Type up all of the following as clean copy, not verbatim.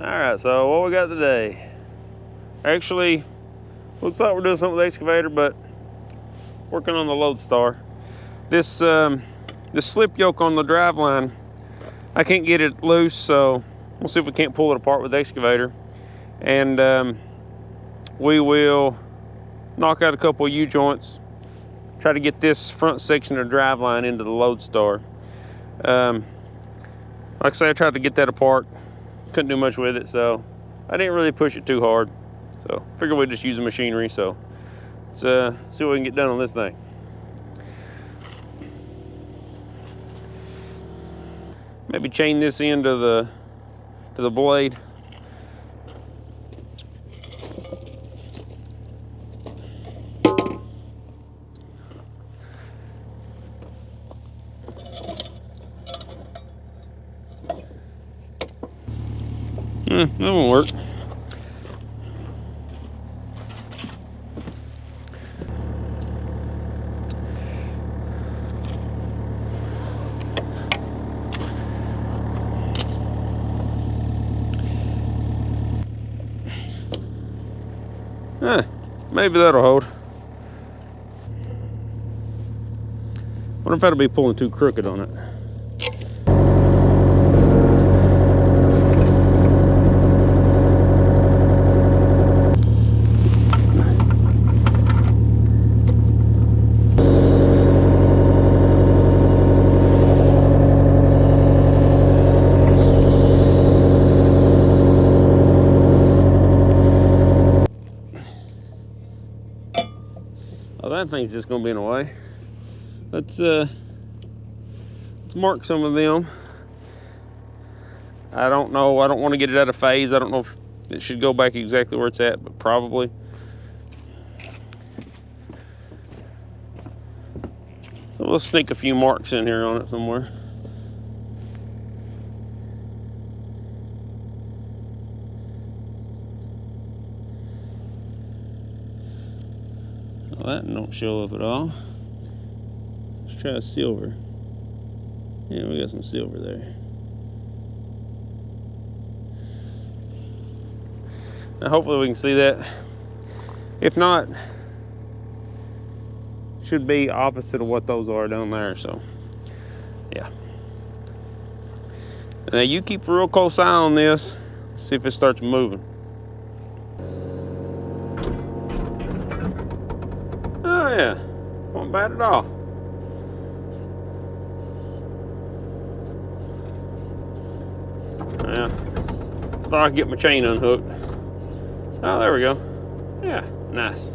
Alright, so what we got today? Actually, looks like we're doing something with the excavator, but working on the Loadstar. This slip yoke on the driveline, I can't get it loose, so we'll see if we can't pull it apart with the excavator. And we will knock out a couple of U-joints, try to get this front section of driveline into the Loadstar. Like I say, I tried to get that apart. Couldn't do much with it, so I didn't really push it too hard. So figured we'd just use the machinery. So let's see what we can get done on this thing. Maybe chain this end to the blade. That won't work. Maybe that'll hold. Wonder if that'll be pulling too crooked on it. Oh, that thing's just gonna be in the way. Let's mark some of them. I don't know. I don't want to get it out of phase. I don't know if it should go back exactly where it's at, but probably. So we'll sneak a few marks in here on it somewhere. Well, that don't show up at all. Let's try a silver. Yeah, we got some silver there. Now hopefully we can see that. If not, should be opposite of what those are down there, so yeah. Now you keep a real close eye on this, see if it starts moving. Oh yeah, not bad at all. Yeah, thought I'd get my chain unhooked. Oh, there we go. Yeah, nice.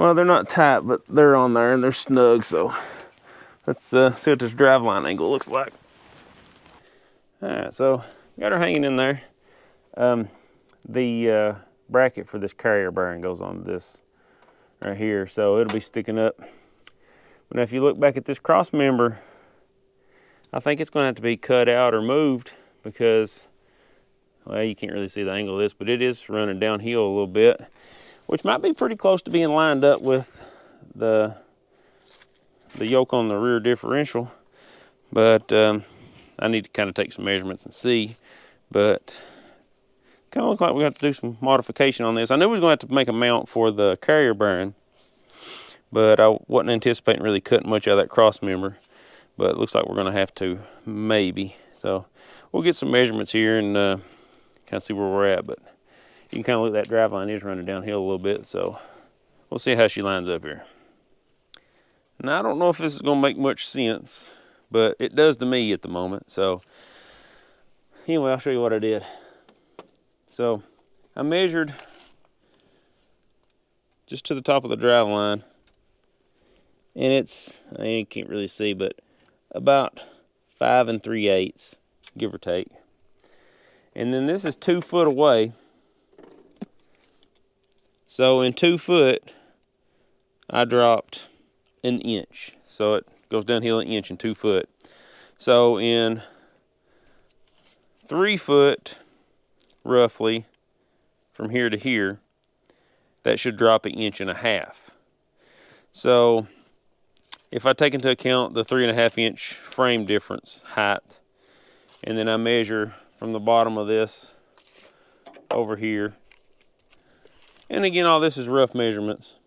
Well, they're not tight, but they're on there and they're snug, so let's see what this driveline angle looks like. All right, so got her hanging in there. The bracket for this carrier bearing goes on this right here, so it'll be sticking up. But now if you look back at this cross member, I think it's going to have to be cut out or moved because, well, you can't really see the angle of this, but it is running downhill a little bit, which might be pretty close to being lined up with the yoke on the rear differential. But I need to kind of take some measurements and see. But kind of looks like we have to do some modification on this. I knew we was going to have to make a mount for the carrier bearing, but I wasn't anticipating really cutting much out of that cross member. But it looks like we're going to have to, maybe. So we'll get some measurements here and kind of see where we're at. But you can kind of look, that drive line is running downhill a little bit, so we'll see how she lines up here. Now, I don't know if this is going to make much sense, but it does to me at the moment. So anyway, I'll show you what I did. So I measured just to the top of the drive line, and it's, I can't really see, but about 5 3/8, give or take. And then this is 2 foot away. So in 2 foot, I dropped an inch. So it goes downhill an inch in 2 foot. So in 3 foot, roughly, from here to here, that should drop 1.5 inches. So if I take into account the 3.5 inch frame difference height, and then I measure from the bottom of this over here, and again, all this is rough measurements,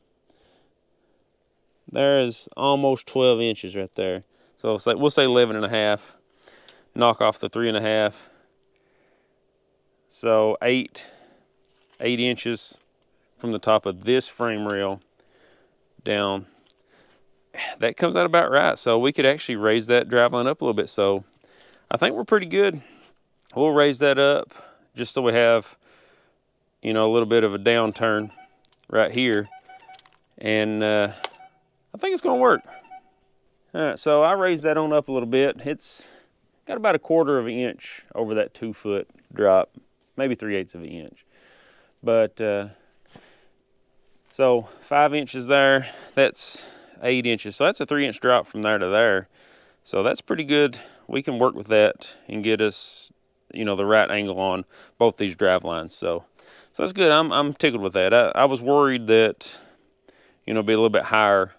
there is almost 12 inches right there. So we'll say 11.5, knock off the 3.5, so 8 inches from the top of this frame rail down. That comes out about right. So we could actually raise that driveline up a little bit. So I think we're pretty good. We'll raise that up just so we have, you know, a little bit of a downturn right here. And I think it's going to work. All right, so I raised that on up a little bit. It's got about 1/4 inch over that 2 foot drop, maybe 3/8 inch. But so 5 inches there, that's 8 inches. So that's a 3 inch drop from there to there. So that's pretty good. We can work with that and get us, you know, the right angle on both these drive lines. So that's good. I'm tickled with that. I was worried that, you know, be a little bit higher.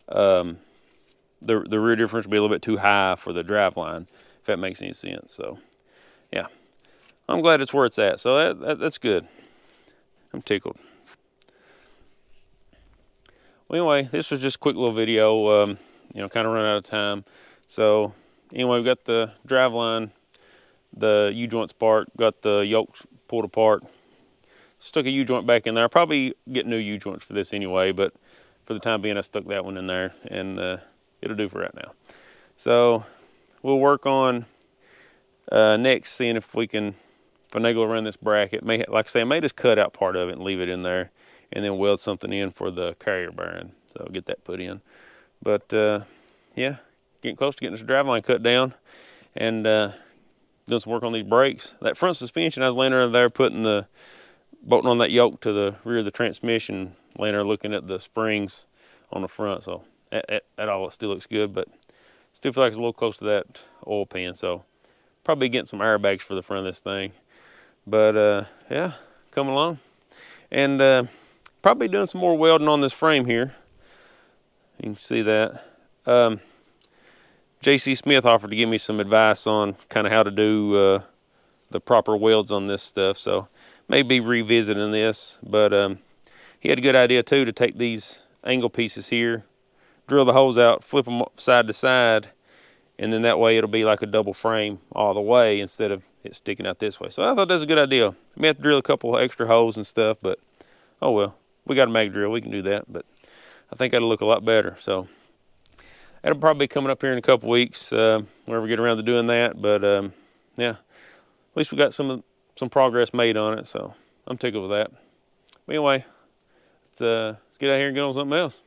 The rear difference would be a little bit too high for the drive line, if that makes any sense. So yeah, I'm glad it's where it's at. So that's good. I'm tickled. Well, anyway, this was just a quick little video, you know, kind of run out of time. So anyway, we've got the drive line, the U-joints apart, got the yoke pulled apart, stuck a U-joint back in there. I'll probably get new U-joints for this anyway, but for the time being, I stuck that one in there, and it'll do for right now. So we'll work on next, seeing if we can finagle around this bracket. Like I say, I may just cut out part of it and leave it in there, and then weld something in for the carrier bearing. So I'll get that put in. But yeah, getting close to getting this driveline cut down, and doing some work on these brakes. That front suspension, I was laying around there bolting on that yoke to the rear of the transmission, laying there looking at the springs on the front. So that all still looks good, but still feel like it's a little close to that oil pan. So probably getting some airbags for the front of this thing. But yeah, coming along. And probably doing some more welding on this frame here. You can see that. JC Smith offered to give me some advice on kind of how to do the proper welds on this stuff. So maybe revisiting this, but he had a good idea too, to take these angle pieces here, drill the holes out, flip them side to side, and then that way it'll be like a double frame all the way instead of it sticking out this way. So I thought that was a good idea. I may have to drill a couple extra holes and stuff, but oh well, we got a mag drill, we can do that. But I think that'll look a lot better. So that'll probably be coming up here in a couple weeks, whenever we get around to doing that. But yeah, at least we got some progress made on it, so I'm tickled with that. But anyway, let's get out here and get on something else.